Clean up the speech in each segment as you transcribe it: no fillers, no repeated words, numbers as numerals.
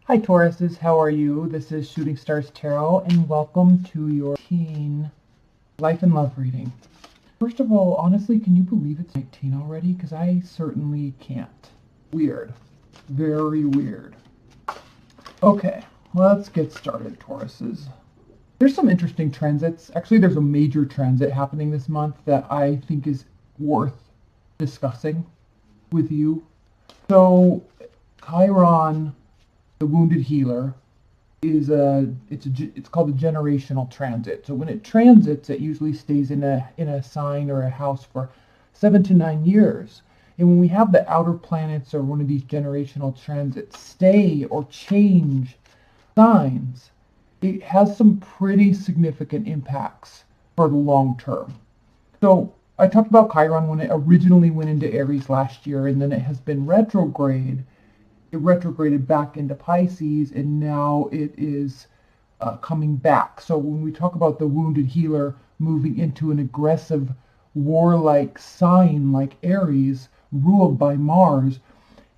Hi Tauruses, how are you? This is Shooting Stars Tarot and welcome to your teen life and love reading. First of all, honestly, can you believe it's 19 already? Because I certainly can't. Weird. Very weird. Okay, let's get started, Tauruses. There's some interesting transits. Actually, there's a major transit happening this month that I think is worth discussing with you. So, Chiron, the wounded healer, is it's called a generational transit. So when it transits, it usually stays in a sign or a house for 7 to 9 years. And when we have the outer planets or one of these generational transits stay or change signs, it has some pretty significant impacts for the long term. So I talked about Chiron when it originally went into Aries last year, and then it has been retrograde. It retrograded back into Pisces, and now it is coming back. So when we talk about the wounded healer moving into an aggressive, warlike sign like Aries, ruled by Mars,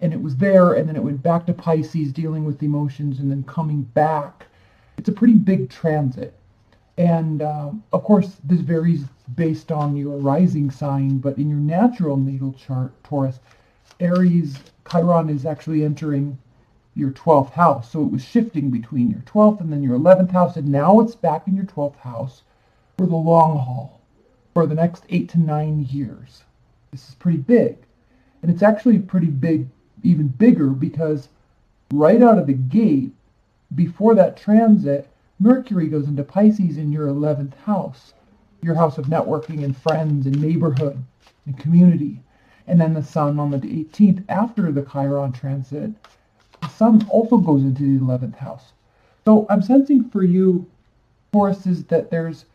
and it was there, and then it went back to Pisces, dealing with emotions, and then coming back. It's a pretty big transit. And of course, this varies based on your rising sign, but in your natural natal chart, Taurus, Aries, Chiron is actually entering your 12th house. So it was shifting between your 12th and then your 11th house, and now it's back in your 12th house for the long haul, for the next 8 to 9 years. This is pretty big. And it's actually pretty big, even bigger, because right out of the gate, before that transit, Mercury goes into Pisces in your 11th house, your house of networking and friends and neighborhood and community. And then the Sun on the 18th, after the Chiron transit, the Sun also goes into the 11th house. So I'm sensing for you, Taurus, is that there's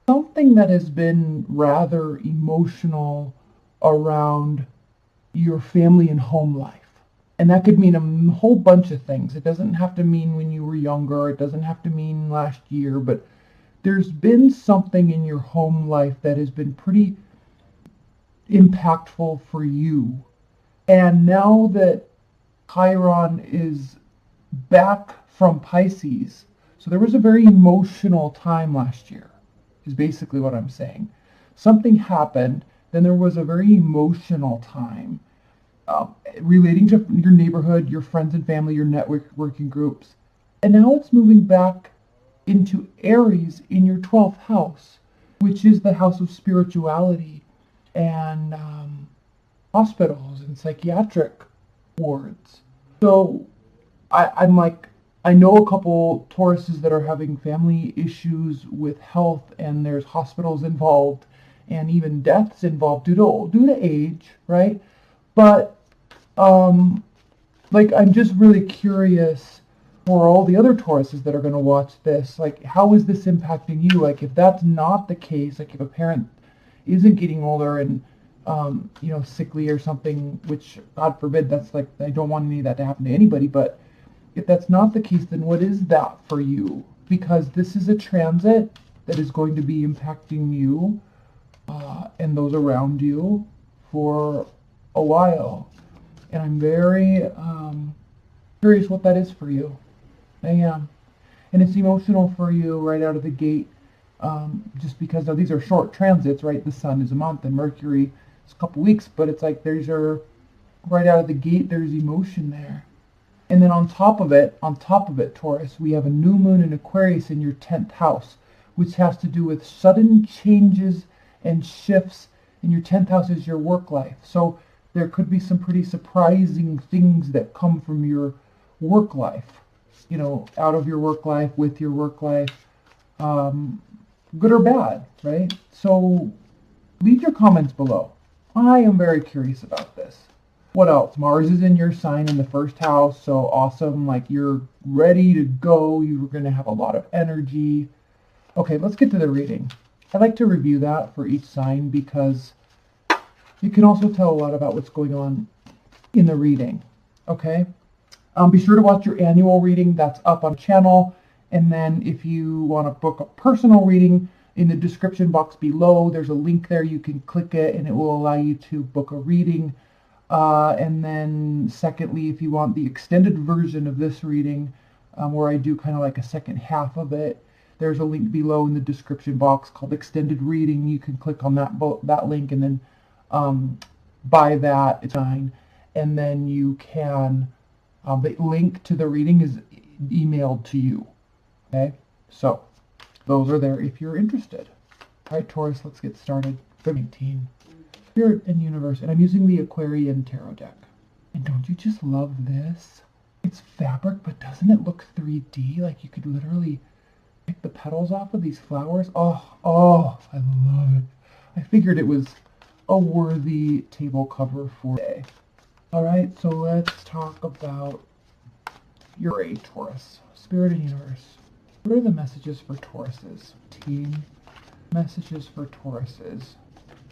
something that has been rather emotional around your family and home life. And that could mean a whole bunch of things. It doesn't have to mean when you were younger. It doesn't have to mean last year. But there's been something in your home life that has been pretty impactful for you. And now that Chiron is back from Pisces, so there was a very emotional time last year, is basically what I'm saying. Something happened, then there was a very emotional time relating to your neighborhood, your friends and family, your networking groups. And now it's moving back into Aries in your 12th house, which is the house of spirituality and hospitals and psychiatric wards. So I'm like, I know a couple Tauruses that are having family issues with health, and there's hospitals involved and even deaths involved due to age, right? But like, I'm just really curious for all the other Tauruses that are going to watch this, like, how is this impacting you? Like, if that's not the case, like if a parent isn't getting older and sickly or something, which God forbid, that's like, I don't want any of that to happen to anybody, but if that's not the case, then what is that for you? Because this is a transit that is going to be impacting you and those around you for a while. And I'm very curious what that is for you. I am. And it's emotional for you right out of the gate. Just because now these are short transits, right? The Sun is a month and Mercury is a couple weeks, but it's like there's right out of the gate, there's emotion there. And then on top of it, Taurus, we have a new moon in Aquarius in your 10th house, which has to do with sudden changes and shifts. And your 10th house is your work life. So there could be some pretty surprising things that come from your work life, out of your work life, with your work life. Good or bad, right? So leave your comments below. I am very curious about this. What else? Mars is in your sign in the 1st house, so awesome. Like, you're ready to go. You're going to have a lot of energy. Okay, let's get to the reading. I like to review that for each sign because you can also tell a lot about what's going on in the reading. Okay? Be sure to watch your annual reading. That's up on the channel. And then if you want to book a personal reading, in the description box below, there's a link there. You can click it and it will allow you to book a reading. And then secondly, if you want the extended version of this reading, where I do kind of like a second half of it. There's a link below in the description box called Extended Reading. You can click on that link and then buy that. It's fine. And then you can, the link to the reading is emailed to you. Okay, so those are there if you're interested. All right, Taurus, let's get started. 19. Spirit and Universe, and I'm using the Aquarian Tarot deck. And don't you just love this? It's fabric, but doesn't it look 3D? Like you could literally pick the petals off of these flowers. Oh, I love it. I figured it was a worthy table cover for today. All right, so let's talk about your Taurus. Spirit and Universe. What are the messages for Tauruses? Team. Messages for Tauruses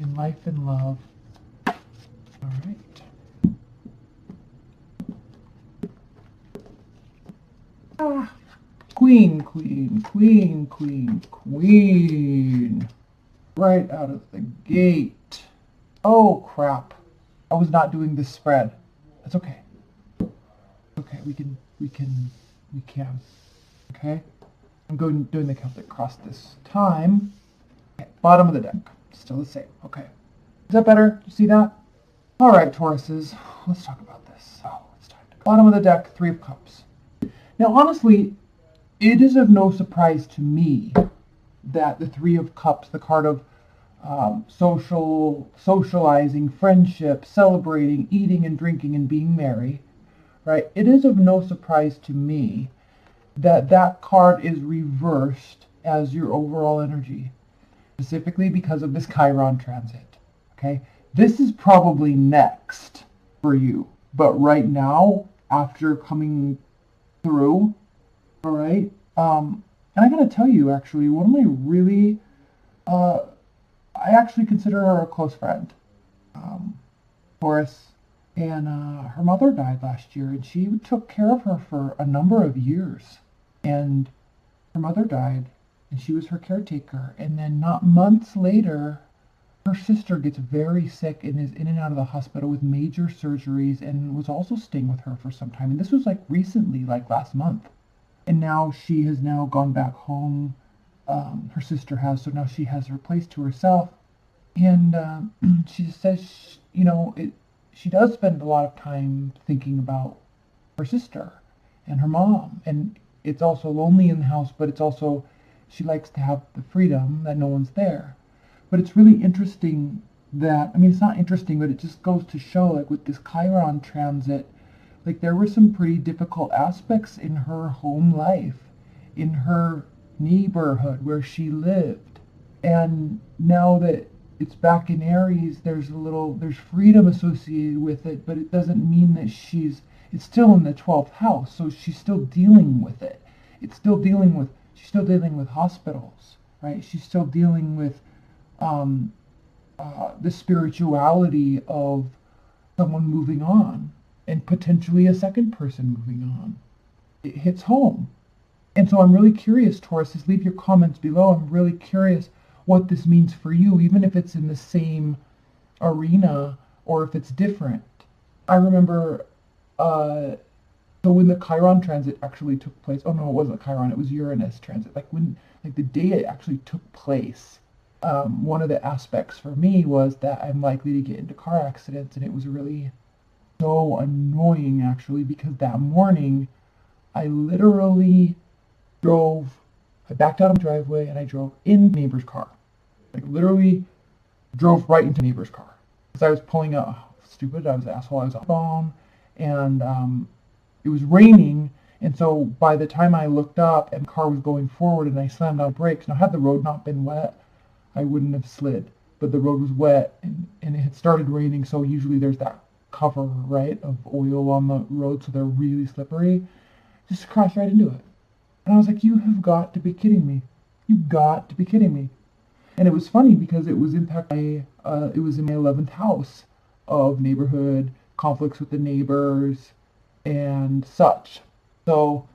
in life and love. All right. Queen, queen, queen, queen, queen. Right out of the gate. Oh, crap. I was not doing this spread. That's okay. Okay, we can. Okay? I'm doing the Celtic cross this time. Okay, bottom of the deck. Still the same. Okay. Is that better? You see that? All right, Tauruses. Let's talk about this. So, it's time to go. Bottom of the deck, 3 of Cups. Now, honestly, it is of no surprise to me that the 3 of Cups, the card of socializing, friendship, celebrating, eating and drinking and being merry, right? It is of no surprise to me that that card is reversed as your overall energy, specifically because of this Chiron transit, okay? This is probably next for you, but right now, after coming through, all right, and I gotta tell you, actually, one of my really, I actually consider her a close friend, Taurus, and her mother died last year, and she took care of her for a number of years, and her mother died, and she was her caretaker, and then not months later, her sister gets very sick and is in and out of the hospital with major surgeries and was also staying with her for some time, and this was like recently, like last month, and now she has now gone back home. Her sister has, so now she has her place to herself, and she says, she does spend a lot of time thinking about her sister and her mom, and it's also lonely in the house, but it's also, she likes to have the freedom that no one's there. But it's really interesting that, it's not interesting, but it just goes to show, like with this Chiron transit, like there were some pretty difficult aspects in her home life, in her neighborhood where she lived. And now that it's back in Aries, there's freedom associated with it, but it doesn't mean that it's still in the 12th house, so she's still dealing with it. She's still dealing with hospitals, right? She's still dealing with the spirituality of someone moving on, and potentially a second person moving on. It hits home. And so I'm really curious, Tauruses, leave your comments below. I'm really curious what this means for you, even if it's in the same arena or if it's different. I remember, so when the Chiron transit actually took place, oh no, it wasn't Chiron, it was Uranus transit. The day it actually took place, one of the aspects for me was that I'm likely to get into car accidents, and it was really so annoying actually, because that morning I literally I backed out of the driveway and I drove in the neighbor's car. Literally drove right into the neighbor's car. Because I was pulling up, stupid, I was an asshole, I was on the phone, and it was raining, and so by the time I looked up and the car was going forward and I slammed on brakes, now had the road not been wet, I wouldn't have slid. But the road was wet and it had started raining, so usually there's that cover, right, of oil on the road, so they're really slippery. Just crashed right into it. And I was like, you have got to be kidding me. You've got to be kidding me. And it was funny because it was it was in my 11th house of neighborhood, conflicts with the neighbors, and such. So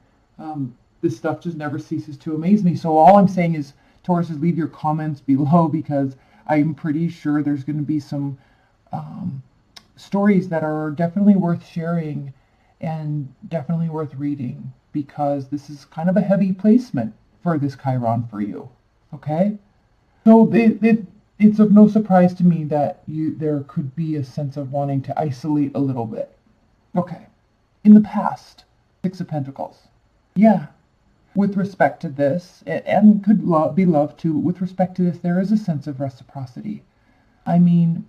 this stuff just never ceases to amaze me. So all I'm saying is, Tauruses, leave your comments below, because I'm pretty sure there's going to be some stories that are definitely worth sharing and definitely worth reading. because this is kind of a heavy placement for this Chiron for you, okay? So it's of no surprise to me that there could be a sense of wanting to isolate a little bit. Okay, in the past, Six of Pentacles. Yeah, with respect to this, and could be love too, with respect to this, there is a sense of reciprocity. I mean,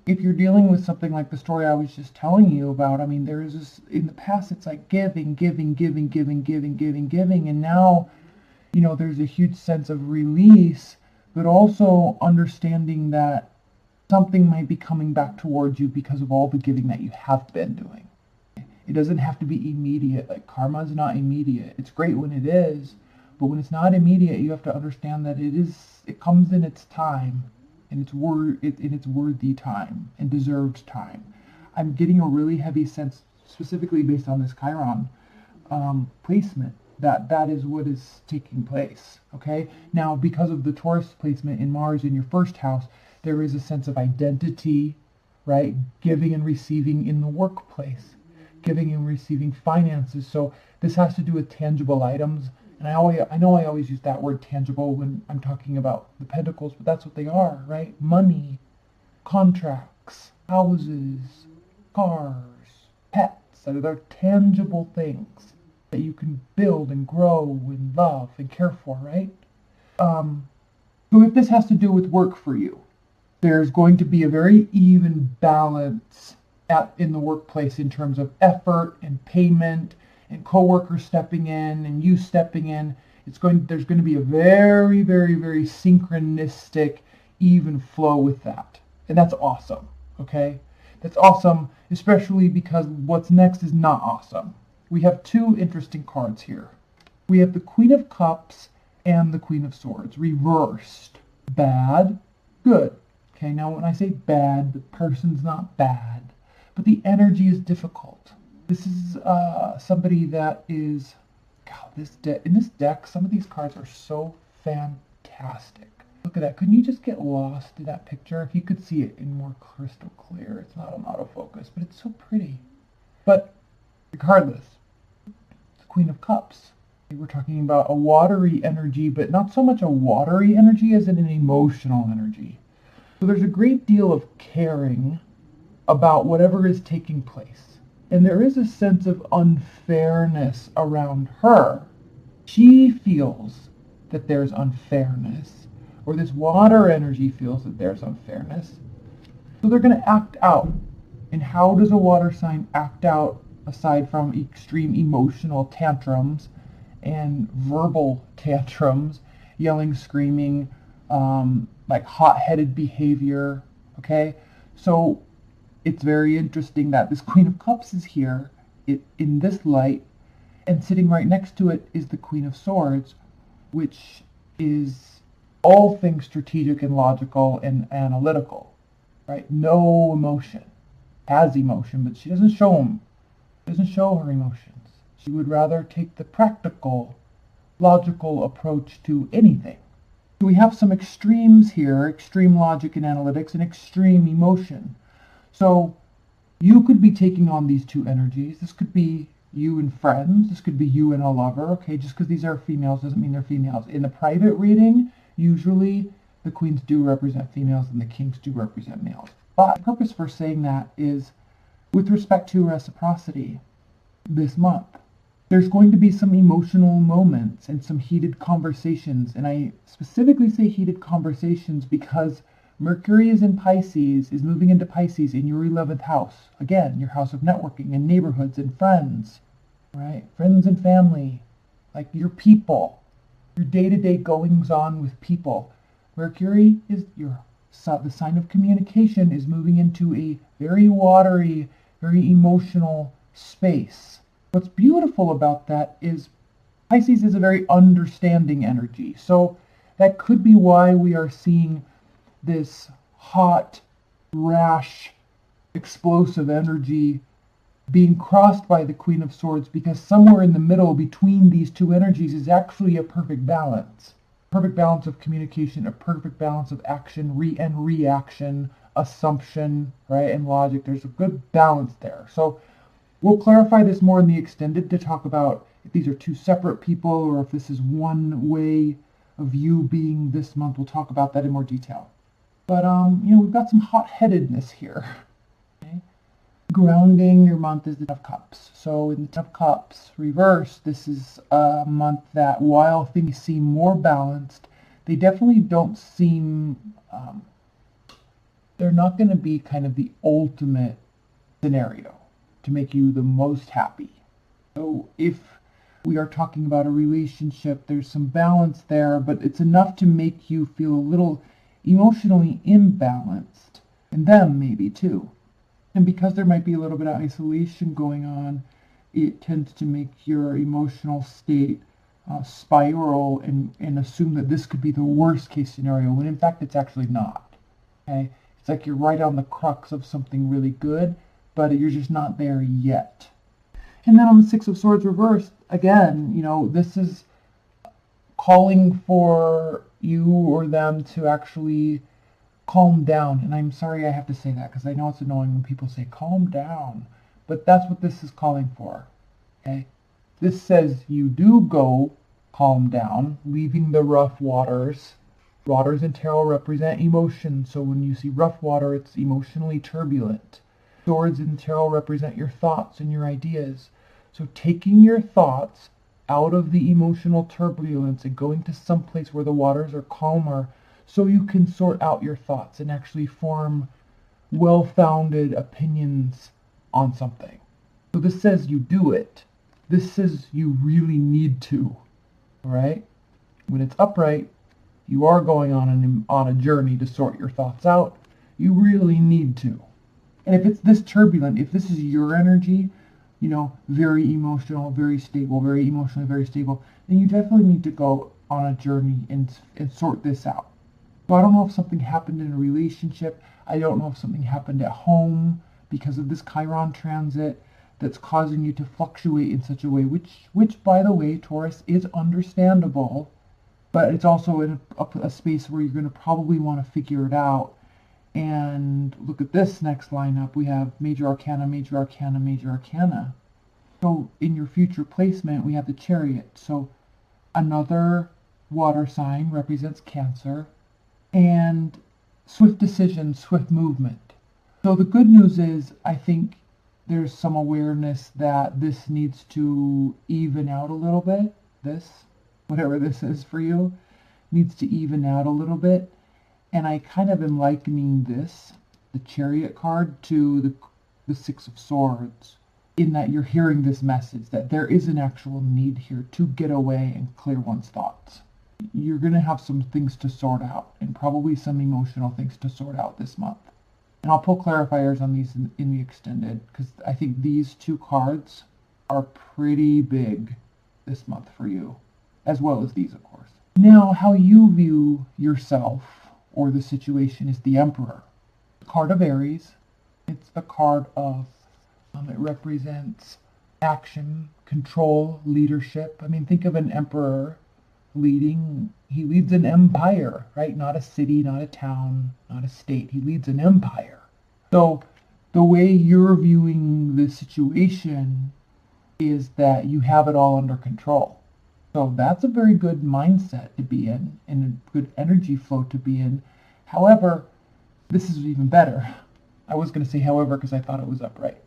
if you're dealing with something like the story I was just telling you about, I mean, there is this, in the past, it's like giving, and now, you know, there's a huge sense of release, but also understanding that something might be coming back towards you because of all the giving that you have been doing. It doesn't have to be immediate. Like, karma is not immediate. It's great when it is, but when it's not immediate, you have to understand that it comes in its time, and it's worthy time and deserved time. I'm getting a really heavy sense, specifically based on this Chiron placement, that is what is taking place. Okay, now because of the Taurus placement in Mars in your first house, there is a sense of identity, right? Giving and receiving in the workplace, giving and receiving finances. So this has to do with tangible items. And I know I always use that word tangible when I'm talking about the pentacles, but that's what they are, right? Money, contracts, houses, cars, pets. They're tangible things that you can build and grow and love and care for, right? So if this has to do with work for you, there's going to be a very even balance in the workplace in terms of effort and payment and coworkers stepping in and you stepping in. There's going to be a very, very, very synchronistic, even flow with that. And that's awesome, okay? That's awesome, especially because what's next is not awesome. We have two interesting cards here. We have the Queen of Cups and the Queen of Swords, reversed. Bad, good. Okay, now when I say bad, the person's not bad, but the energy is difficult. This is somebody that is, God, in this deck, some of these cards are so fantastic. Look at that. Couldn't you just get lost in that picture? If you could see it in more crystal clear. It's not on autofocus, but it's so pretty. But regardless, the Queen of Cups. We're talking about a watery energy, but not so much a watery energy as in an emotional energy. So there's a great deal of caring about whatever is taking place. And there is a sense of unfairness around her. She feels that there's unfairness, or this water energy feels that there's unfairness. So they're going to act out. And how does a water sign act out aside from extreme emotional tantrums and verbal tantrums, yelling, screaming, like hot-headed behavior, okay? So it's very interesting that this Queen of Cups is here in this light, and sitting right next to it is the Queen of Swords, which is all things strategic and logical and analytical, right? No emotion. Has emotion, but she doesn't show them. She doesn't show her emotions. She would rather take the practical, logical approach to anything. So we have some extremes here, extreme logic and analytics, and extreme emotion. So you could be taking on these two energies. This could be you and friends. This could be you and a lover. Okay, just because these are females doesn't mean they're females. In the private reading, usually the queens do represent females and the kings do represent males. But the purpose for saying that is with respect to reciprocity this month. There's going to be some emotional moments and some heated conversations. And I specifically say heated conversations because Mercury is in Pisces, is moving into Pisces in your 11th house. Again, your house of networking and neighborhoods and friends, right? Friends and family, like your people, your day-to-day goings-on with people. Mercury is the sign of communication, is moving into a very watery, very emotional space. What's beautiful about that is Pisces is a very understanding energy. So that could be why we are seeing this hot, rash, explosive energy being crossed by the Queen of Swords, because somewhere in the middle between these two energies is actually a perfect balance. Perfect balance of communication, a perfect balance of action, and reaction, assumption, right, and logic. There's a good balance there. So we'll clarify this more in the extended to talk about if these are two separate people or if this is one way of you being this month. We'll talk about that in more detail. But, we've got some hot-headedness here. Okay? Grounding your month is the Ten of Cups. So in the Ten of Cups reverse, this is a month that while things seem more balanced, they definitely don't seem, they're not going to be kind of the ultimate scenario to make you the most happy. So if we are talking about a relationship, there's some balance there, but it's enough to make you feel a little emotionally imbalanced, and them maybe too. And because there might be a little bit of isolation going on, it tends to make your emotional state spiral and assume that this could be the worst case scenario, when in fact it's actually not. Okay? It's like you're right on the crux of something really good, but you're just not there yet. And then on the Six of Swords reversed, again, this is calling for you or them to actually calm down. And I'm sorry I have to say that, because I know it's annoying when people say calm down, but that's what this is calling for. Okay? This says you do go calm down, leaving the rough waters. Waters in tarot represent emotion, so when you see rough water, it's emotionally turbulent. Swords in tarot represent your thoughts and your ideas. So taking your thoughts out of the emotional turbulence and going to some place where the waters are calmer, so you can sort out your thoughts and actually form well-founded opinions on something. So this says you do it. This says you really need to. All right? When it's upright, you are going on a journey to sort your thoughts out. You really need to. And if it's this turbulent, if this is your energy, very emotional, very stable, very emotionally, very stable, then you definitely need to go on a journey and sort this out. So I don't know if something happened in a relationship. I don't know if something happened at home because of this Chiron transit that's causing you to fluctuate in such a way, which by the way, Taurus, is understandable, but it's also in a space where you're going to probably want to figure it out. And look at this next lineup. We have Major Arcana, Major Arcana, Major Arcana. So in your future placement, we have the Chariot. So another water sign represents Cancer. And swift decision, swift movement. So the good news is, I think there's some awareness that this needs to even out a little bit. This, whatever this is for you, needs to even out a little bit. And I kind of am likening this, the Chariot card, to the Six of Swords, in that you're hearing this message that there is an actual need here to get away and clear one's thoughts. You're going to have some things to sort out, and probably some emotional things to sort out this month. And I'll pull clarifiers on these in the extended, because I think these two cards are pretty big this month for you, as well as these, of course. Now, how you view yourself or the situation is the Emperor. The card of Aries. It's the card of, it represents action, control, leadership. I mean, think of an emperor leading. He leads an empire, right? Not a city, not a town, not a state. He leads an empire. So the way you're viewing the situation is that you have it all under control. So that's a very good mindset to be in, and a good energy flow to be in. However, this is even better. I was going to say however because I thought it was upright.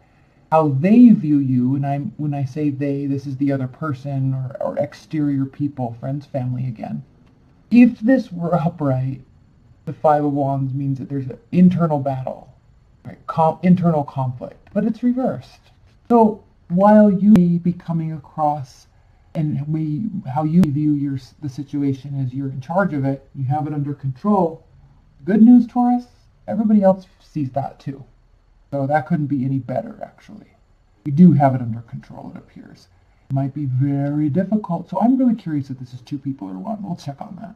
How they view you, and when I say they, this is the other person or exterior people, friends, family again. If this were upright, the Five of Wands means that there's an internal battle, right? Internal conflict, but it's reversed. So while you may be coming across and how you view the situation as you're in charge of it, you have it under control. Good news, Taurus, everybody else sees that too. So that couldn't be any better, actually. You do have it under control, it appears. It might be very difficult. So I'm really curious if this is two people or one. We'll check on that.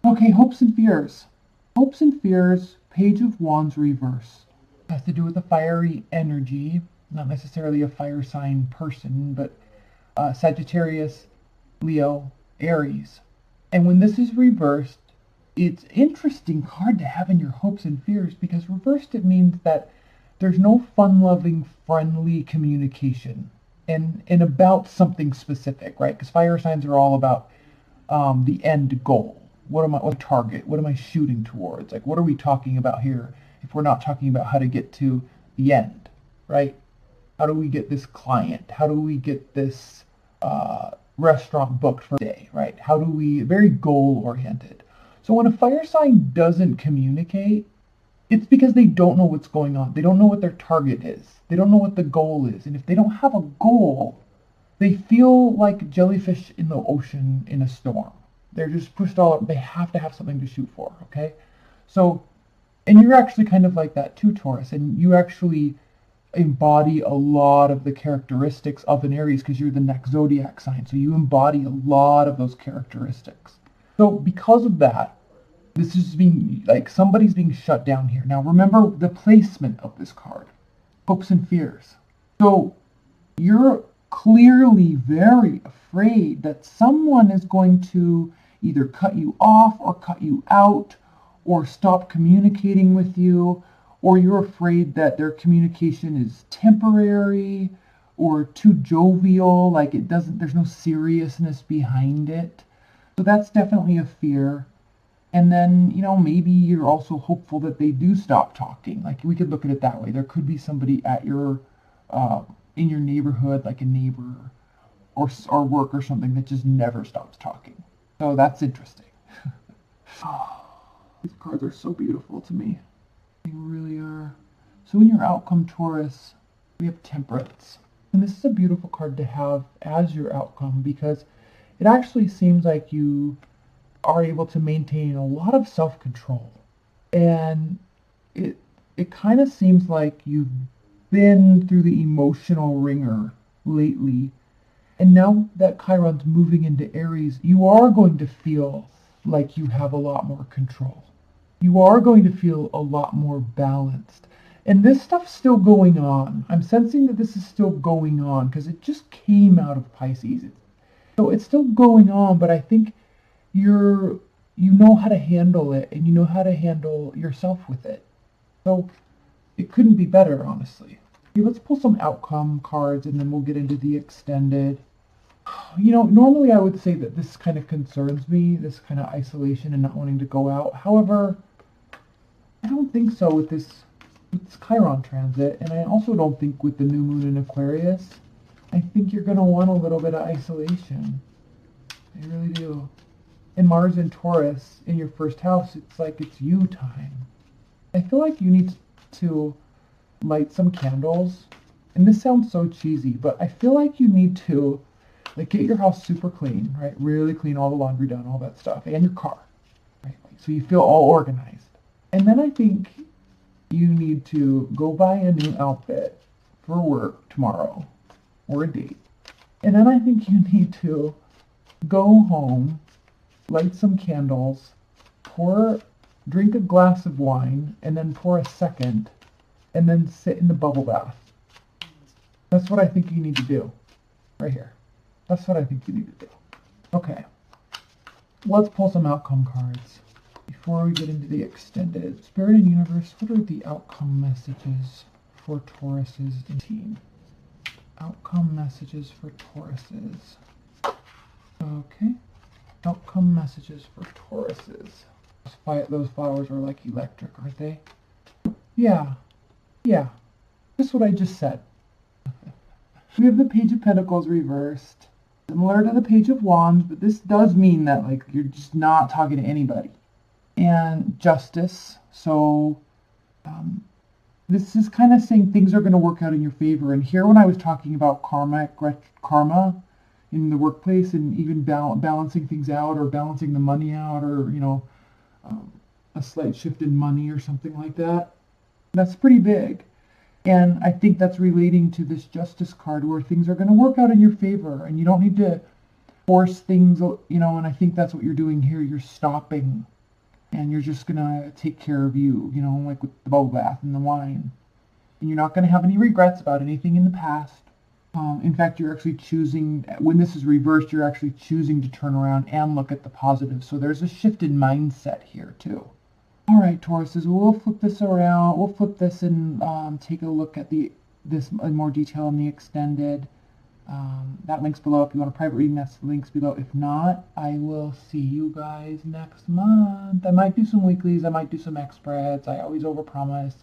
Okay, hopes and fears. Hopes and fears, Page of Wands reverse. It has to do with a fiery energy, not necessarily a fire sign person, but Sagittarius, Leo, Aries. And when this is reversed, it's an interesting card to have in your hopes and fears, because reversed it means that there's no fun-loving, friendly communication. and about something specific, right? Because fire signs are all about the end goal. What target? What am I shooting towards? Like, what are we talking about here if we're not talking about how to get to the end, right? How do we get this client? How do we get this restaurant booked for the day, right? How do we, very goal oriented. So when a fire sign doesn't communicate, it's because they don't know what's going on. They don't know what their target is. They don't know what the goal is. And if they don't have a goal, they feel like jellyfish in the ocean in a storm. They're just pushed all up. They have to have something to shoot for, okay? So, and you're actually kind of like that too, Taurus. And you actually embody a lot of the characteristics of an Aries because you're the next zodiac sign. So you embody a lot of those characteristics. So because of that, this is being, like, somebody's being shut down here. Now remember the placement of this card. Hopes and fears. So you're clearly very afraid that someone is going to either cut you off or cut you out or stop communicating with you, or you're afraid that their communication is temporary or too jovial, like there's no seriousness behind it. So that's definitely a fear. And then, maybe you're also hopeful that they do stop talking. Like, we could look at it that way. There could be somebody at your, in your neighborhood, like a neighbor or work or something that just never stops talking. So that's interesting. These cards are so beautiful to me. They really are. So in your outcome, Taurus, we have Temperance. And this is a beautiful card to have as your outcome because it actually seems like you are able to maintain a lot of self-control. And it kind of seems like you've been through the emotional ringer lately. And now that Chiron's moving into Aries, you are going to feel like you have a lot more control. You are going to feel a lot more balanced. And this stuff's still going on. I'm sensing that this is still going on because it just came out of Pisces. So it's still going on, but I think you know how to handle it and you know how to handle yourself with it. So it couldn't be better, honestly. Okay, let's pull some outcome cards and then we'll get into the extended. Normally I would say that this kind of concerns me, this kind of isolation and not wanting to go out. However, I don't think so with this Chiron transit, and I also don't think with the new moon in Aquarius. I think you're going to want a little bit of isolation. I really do. And Mars in Taurus in your first house, it's like it's you time. I feel like you need to light some candles. And this sounds so cheesy, but I feel like you need to get your house super clean, right? Really clean, all the laundry done, all that stuff, and your car, right? So you feel all organized. And then I think you need to go buy a new outfit for work tomorrow or a date. And then I think you need to go home, light some candles, drink a glass of wine, and then pour a second, and then sit in the bubble bath. That's what I think you need to do, right here. That's what I think you need to do. Okay, let's pull some outcome cards before we get into the extended. Spirit and Universe, what are the outcome messages for Tauruses in team? Outcome messages for Tauruses. Okay. Outcome messages for Tauruses. Those flowers are like electric, aren't they? Yeah. Just what I just said. We have the Page of Pentacles reversed. Similar to the Page of Wands, but this does mean that you're just not talking to anybody. And Justice. So this is kind of saying things are going to work out in your favor. And here when I was talking about karma in the workplace and even balancing things out or balancing the money out or, a slight shift in money or something like that, that's pretty big. And I think that's relating to this Justice card where things are going to work out in your favor and you don't need to force things, and I think that's what you're doing here. You're stopping and you're just going to take care of you, like with the bubble bath and the wine. And you're not going to have any regrets about anything in the past. In fact, you're actually choosing, when this is reversed, you're actually choosing to turn around and look at the positive. So there's a shift in mindset here too. All right, Tauruses, we'll flip this around. We'll flip this and take a look at this in more detail in the extended. That link's below. If you want a private reading, that's the links below. If not, I will see you guys next month. I might do some weeklies. I might do some X spreads. I always overpromise.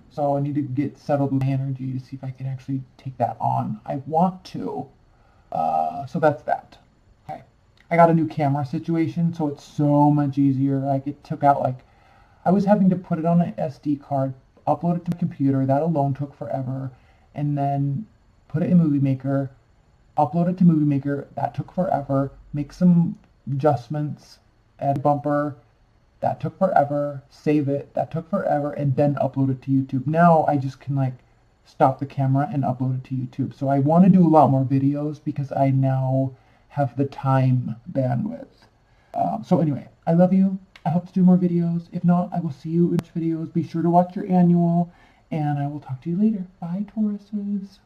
So I need to get settled with my energy to see if I can actually take that on. I want to. So that's that. Okay. I got a new camera situation, so it's so much easier. Like, it took out, like, I was having to put it on an SD card, upload it to my computer. That alone took forever. And then put it in Movie Maker, upload it to Movie Maker. That took forever. Make some adjustments, add a bumper. That took forever. Save it. That took forever. And then upload it to YouTube. Now I just can, like, stop the camera and upload it to YouTube. So I want to do a lot more videos because I now have the time bandwidth. So anyway, I love you. I hope to do more videos. If not, I will see you in videos. Be sure to watch your annual, and I will talk to you later. Bye, Tauruses.